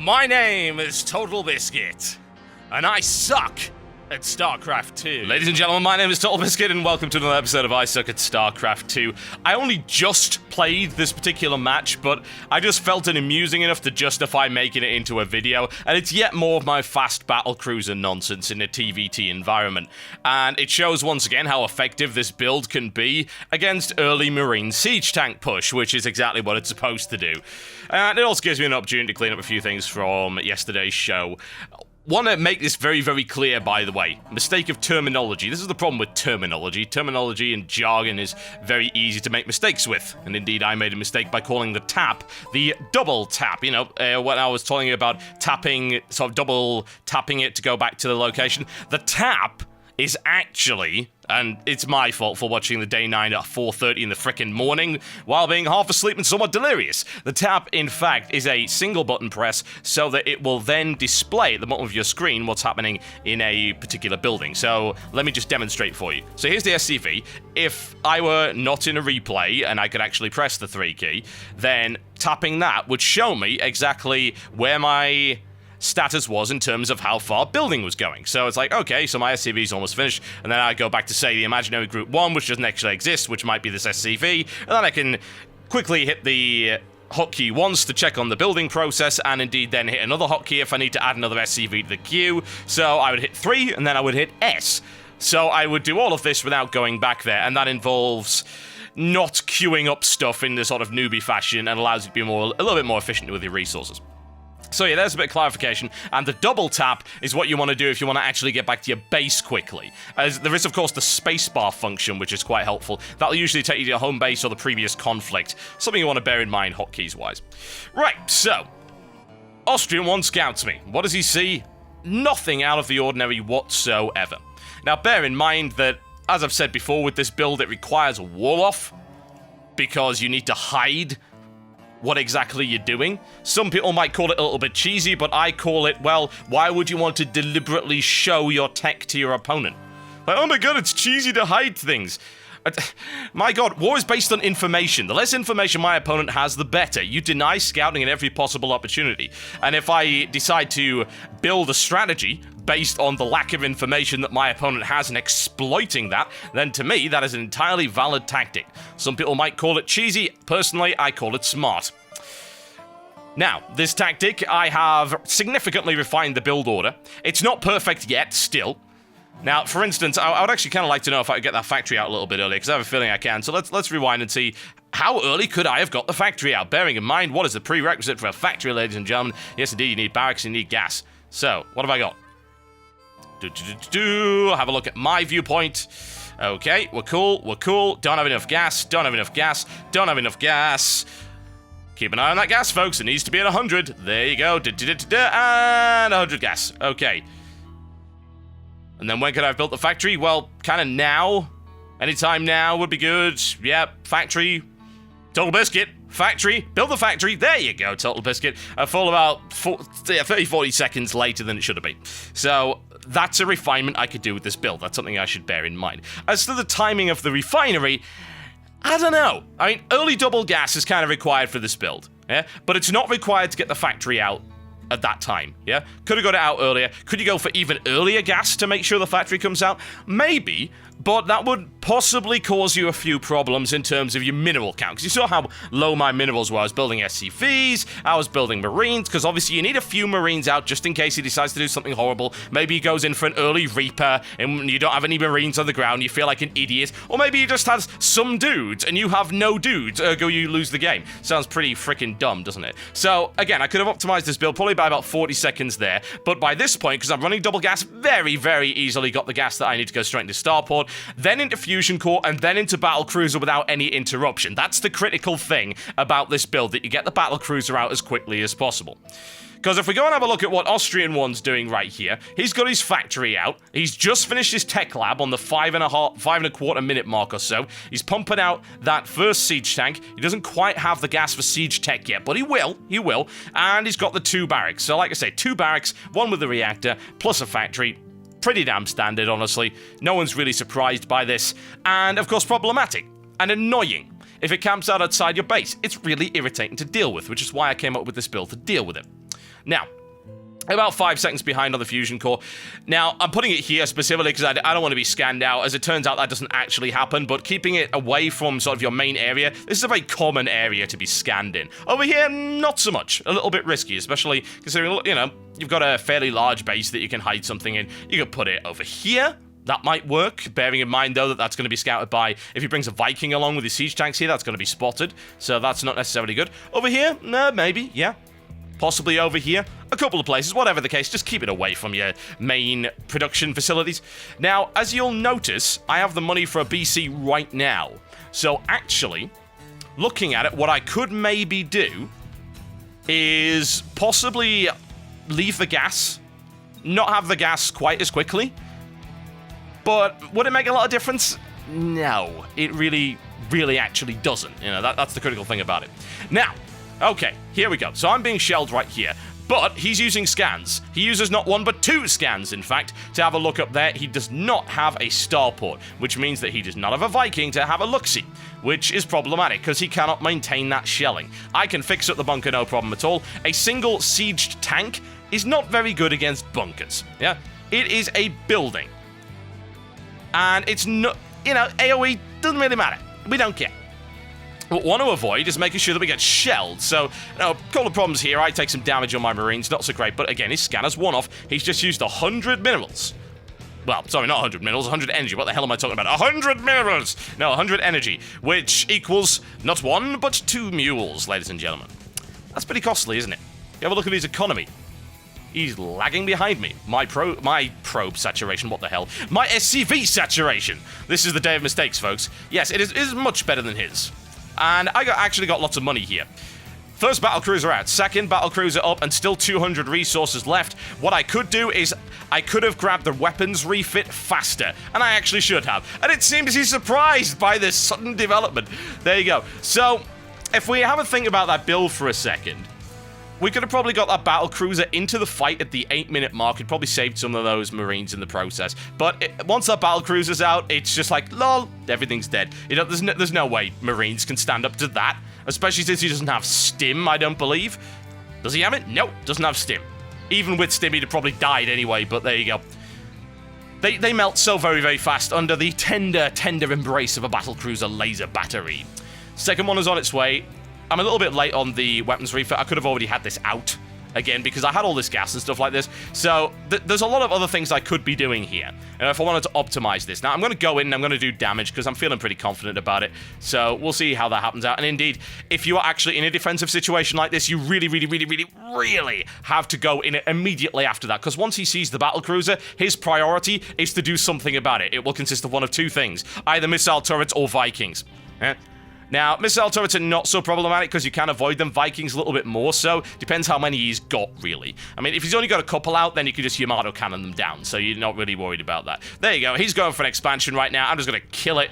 My name is Totalbiscuit, and I suck at Starcraft 2. Ladies and gentlemen, my name is Totalbiscuit, and welcome to another episode of I Suck at Starcraft 2. I only just played this particular match, but I just felt it amusing enough to justify making it into a video, and it's yet more of my fast battlecruiser nonsense in a TVT environment. And it shows once again how effective this build can be against early Marine siege tank push, which is exactly what it's supposed to do. And it also gives me an opportunity to clean up a few things from yesterday's show. Want to make this very, very clear, by the way. Mistake of terminology. This is the problem with terminology. Terminology and jargon is very easy to make mistakes with. And indeed, I made a mistake by calling the tap the double tap. You know, when I was telling you about tapping, sort of double tapping it to go back to the location. The tap is actually, and it's my fault for watching the day 9 at 4:30 in the frickin' morning while being half asleep and somewhat delirious. The tap, in fact, is a single button press so that it will then display at the bottom of your screen what's happening in a particular building. So let me just demonstrate for you. So here's the SCV. If I were not in a replay and I could actually press the 3 key, then tapping that would show me exactly where my status was in terms of how far building was going. So it's like, okay, so my SCV is almost finished, and then I go back to, say, the imaginary group 1, which doesn't actually exist, which might be this SCV, and then I can quickly hit the hotkey once to check on the building process, and indeed then hit another hotkey if I need to add another SCV to the queue. So I would hit 3, and then I would hit S. So I would do all of this without going back there, and that involves not queuing up stuff in the sort of newbie fashion and allows you to be a little bit more efficient with your resources. So yeah, there's a bit of clarification, and the double tap is what you want to do if you want to actually get back to your base quickly. As there is, of course, the spacebar function, which is quite helpful. That'll usually take you to your home base or the previous conflict. Something you want to bear in mind hotkeys-wise. Right, so Austrian one scouts me. What does he see? Nothing out of the ordinary whatsoever. Now, bear in mind that, as I've said before with this build, it requires a wall-off because you need to hide what exactly you're doing. Some people might call it a little bit cheesy, but I call it, well, why would you want to deliberately show your tech to your opponent? Like, oh my god, it's cheesy to hide things. My god, war is based on information. The less information my opponent has, the better. You deny scouting at every possible opportunity. And if I decide to build a strategy based on the lack of information that my opponent has and exploiting that, then to me, that is an entirely valid tactic. Some people might call it cheesy. Personally, I call it smart. Now, this tactic, I have significantly refined the build order. It's not perfect yet, still. Now, for instance, I would actually kind of like to know if I could get that factory out a little bit earlier, because I have a feeling I can. So let's rewind and see how early could I have got the factory out. Bearing in mind, what is the prerequisite for a factory, ladies and gentlemen? Yes, indeed, you need barracks, you need gas. So, what have I got? Have a look at my viewpoint. Okay, we're cool. Don't have enough gas, don't have enough gas. Keep an eye on that gas, folks. It needs to be at 100. There you go. And 100 gas. Okay. And then when could I have built the factory? Well, kind of now. Anytime now would be good. Yep, factory. Totalbiscuit. Factory. Build the factory. There you go, Totalbiscuit. A full about 30-40 seconds later than it should have been. So that's a refinement I could do with this build. That's something I should bear in mind. As to the timing of the refinery, I don't know. I mean, early double gas is kind of required for this build, yeah? But it's not required to get the factory out at that time, yeah? Could have got it out earlier. Could you go for even earlier gas to make sure the factory comes out? Maybe, but that would possibly cause you a few problems in terms of your mineral count. Because you saw how low my minerals were. I was building SCVs, I was building Marines, because obviously you need a few Marines out just in case he decides to do something horrible. Maybe he goes in for an early Reaper, and you don't have any Marines on the ground, you feel like an idiot. Or maybe he just has some dudes, and you have no dudes, ergo you lose the game. Sounds pretty freaking dumb, doesn't it? So, again, I could have optimized this build probably by about 40 seconds there, but by this point, because I'm running double gas, very, very easily got the gas that I need to go straight into Starport, then into Fusion Core, and then into Battlecruiser without any interruption. That's the critical thing about this build, that you get the Battlecruiser out as quickly as possible. Because if we go and have a look at what Austrian One's doing right here, he's got his factory out, he's just finished his tech lab on the 5.25 minute mark or so, he's pumping out that first siege tank, he doesn't quite have the gas for siege tech yet, but he will, and he's got the 2 barracks. So like I say, 2 barracks, 1 with the reactor, plus a factory. Pretty damn standard, honestly. No one's really surprised by this. And, of course, problematic and annoying. If it camps out outside your base, it's really irritating to deal with, which is why I came up with this build to deal with it. Now, about 5 seconds behind on the fusion core. Now, I'm putting it here specifically because I don't want to be scanned out. As it turns out, that doesn't actually happen, but keeping it away from sort of your main area, this is a very common area to be scanned in. Over here, not so much. A little bit risky, especially considering, you know, you've got a fairly large base that you can hide something in. You could put it over here. That might work, bearing in mind, though, that that's going to be scouted by... If he brings a Viking along with his siege tanks here, that's going to be spotted, so that's not necessarily good. Over here? No, maybe, yeah. Possibly over here. A couple of places, whatever the case, just keep it away from your main production facilities. Now, as you'll notice, I have the money for a BC right now. So, actually, looking at it, what I could maybe do is possibly leave the gas, not have the gas quite as quickly. But would it make a lot of difference? No, it really actually doesn't. You know, that's the critical thing about it. Now, okay, here we go. So I'm being shelled right here, but he's using scans. He uses not one, but 2 scans, in fact, to have a look up there. He does not have a starport, which means that he does not have a Viking to have a look-see, which is problematic, because he cannot maintain that shelling. I can fix up the bunker, no problem at all. A single sieged tank is not very good against bunkers, yeah? It is a building. And it's not, you know, AoE doesn't really matter. We don't care. What we want to avoid is making sure that we get shelled. So, you know, a couple of problems here. I take some damage on my Marines, not so great. But again, his scanner's one-off. He's just used 100 minerals. Well, sorry, not 100 minerals, 100 energy. What the hell am I talking about? 100 minerals! No, 100 energy, which equals not 1, but 2 mules, ladies and gentlemen. That's pretty costly, isn't it? You have a look at his economy. He's lagging behind me. My probe saturation, what the hell? My SCV saturation! This is the day of mistakes, folks. Yes, it is much better than his. And I actually got lots of money here. First battlecruiser out, second battlecruiser up, and still 200 resources left. What I could do is, I could have grabbed the weapons refit faster, and I actually should have. And it seems he's surprised by this sudden development. There you go. So, if we have a think about that build for a second, we could have probably got that battlecruiser into the fight at the 8-minute mark. It probably saved some of those Marines in the process. But once that battlecruiser's out, it's just like, lol, everything's dead. You know, there's no way Marines can stand up to that. Especially since he doesn't have stim, I don't believe. Does he have it? Nope, doesn't have stim. Even with stim, he'd have probably died anyway, but there you go. They melt so very, very fast under the tender embrace of a battlecruiser laser battery. Second one is on its way. I'm a little bit late on the weapons refit. I could have already had this out, again, because I had all this gas and stuff like this. So, there's a lot of other things I could be doing here. And if I wanted to optimize this. Now, I'm going to go in and I'm going to do damage, because I'm feeling pretty confident about it. So, we'll see how that happens out. And indeed, if you are actually in a defensive situation like this, you really have to go in it immediately after that. Because once he sees the battlecruiser, his priority is to do something about it. It will consist of one of 2 things. Either missile turrets or Vikings. Yeah? Now, missile turrets are not so problematic because you can avoid them. Vikings a little bit more so. Depends how many he's got, really. I mean, if he's only got a couple out, then you can just Yamato cannon them down, so you're not really worried about that. There you go. He's going for an expansion right now. I'm just going to kill it.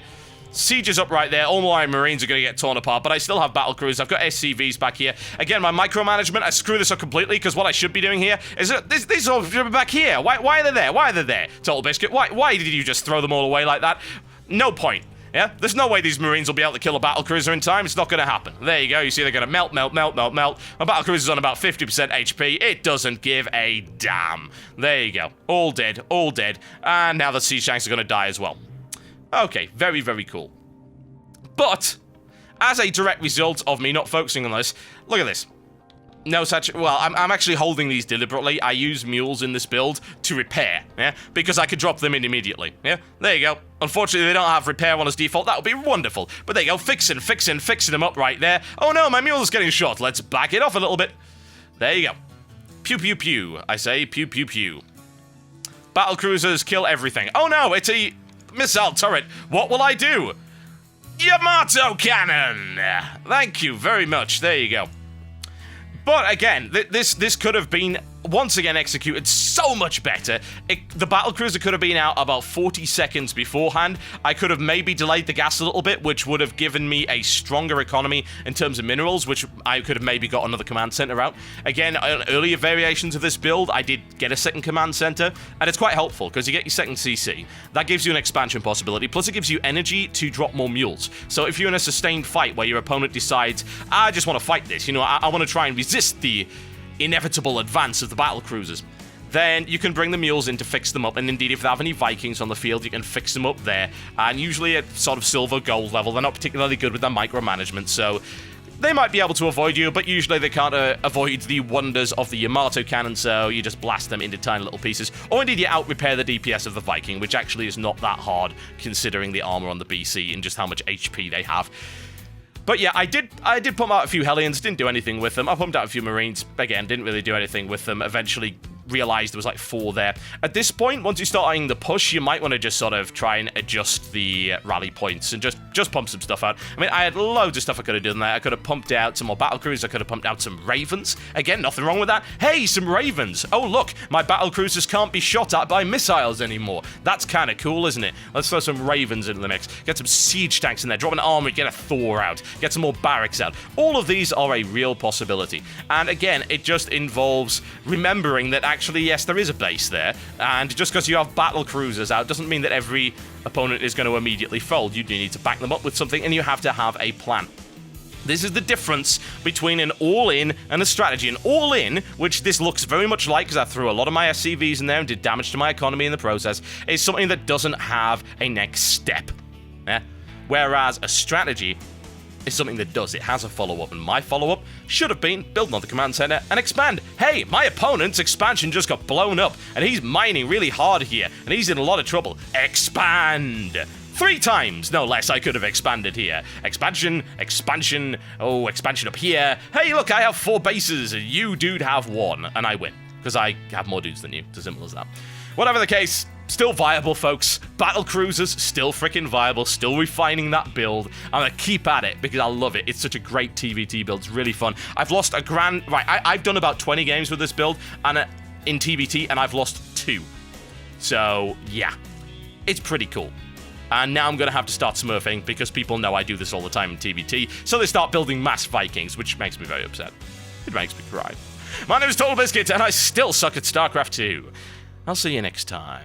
Siege is up right there. All my Marines are going to get torn apart, but I still have battlecruisers. I've got SCVs back here. Again, my micromanagement, I screw this up completely because what I should be doing here is these all back here. Why are they there? Why are they there? Totalbiscuit, why did you just throw them all away like that? No point. Yeah, there's no way these Marines will be able to kill a battlecruiser in time. It's not going to happen. There you go. You see they're going to melt. My battlecruiser's on about 50% HP. It doesn't give a damn. There you go. All dead. And now the siege tanks are going to die as well. Okay, very, very cool. But, as a direct result of me not focusing on this, look at this. No such... Well, I'm actually holding these deliberately. I use mules in this build to repair, yeah? Because I could drop them in immediately, yeah? There you go. Unfortunately, they don't have repair on as default. That would be wonderful. But there you go. Fixing them up right there. Oh no, my mule's getting short. Let's back it off a little bit. There you go. Pew, pew, pew. I say pew, pew, pew. Battlecruisers kill everything. Oh no, it's a missile turret. What will I do? Yamato cannon! Thank you very much. There you go. But again, this could have been, once again, executed so much better. The battlecruiser could have been out about 40 seconds beforehand. I could have maybe delayed the gas a little bit, which would have given me a stronger economy in terms of minerals, which I could have maybe got another command center out. Again, on earlier variations of this build, I did get a second command center, and it's quite helpful, because you get your second CC. That gives you an expansion possibility, plus it gives you energy to drop more mules. So if you're in a sustained fight where your opponent decides, I just want to fight this, you know, I want to try and resist the inevitable advance of the battle cruisers, then you can bring the mules in to fix them up, and indeed if they have any Vikings on the field, you can fix them up there, and usually at sort of silver gold level, they're not particularly good with their micromanagement, so they might be able to avoid you, but usually they can't avoid the wonders of the Yamato cannon, so you just blast them into tiny little pieces, or indeed you out-repair the DPS of the Viking, which actually is not that hard considering the armor on the BC and just how much HP they have. But yeah, I did pump out a few Hellions, didn't do anything with them. I pumped out a few Marines, again, didn't really do anything with them. Eventually realized there was like 4 there. At this point, once you start eyeing the push, you might want to just sort of try and adjust the rally points and just pump some stuff out. I mean, I had loads of stuff I could have done there. I could have pumped out some more battlecruisers. I could have pumped out some Ravens. Again, nothing wrong with that. Hey, some Ravens. Oh, look, my battlecruisers can't be shot at by missiles anymore. That's kind of cool, isn't it? Let's throw some Ravens into the mix. Get some siege tanks in there. Drop an army, get a Thor out. Get some more barracks out. All of these are a real possibility. And again, it just involves remembering that actually, yes, there is a base there, and just because you have battle cruisers out doesn't mean that every opponent is going to immediately fold. You do need to back them up with something, and you have to have a plan. This is the difference between an all-in and a strategy. An all-in, which this looks very much like, because I threw a lot of my SCVs in there and did damage to my economy in the process, is something that doesn't have a next step. Yeah? Whereas a strategy is something that does. It has a follow-up, and my follow-up should have been build another command center and expand. Hey, my opponent's expansion just got blown up, and he's mining really hard here, and he's in a lot of trouble. Expand! 3 times, no less, I could have expanded here. Expansion, expansion, oh, expansion up here. Hey, look, I have 4 bases, and you, dude, have 1, and I win, because I have more dudes than you. It's as simple as that. Whatever the case, still viable, folks. Battle cruisers, still freaking viable, still refining that build. I'm gonna keep at it because I love it. It's such a great TVT build, it's really fun. I've lost a grand, right, I've done about 20 games with this build and in TVT, and I've lost 2. So, yeah, it's pretty cool. And now I'm gonna have to start smurfing because people know I do this all the time in TVT, so they start building mass Vikings, which makes me very upset. It makes me cry. My name is Totalbiscuit, and I still suck at Starcraft 2. I'll see you next time.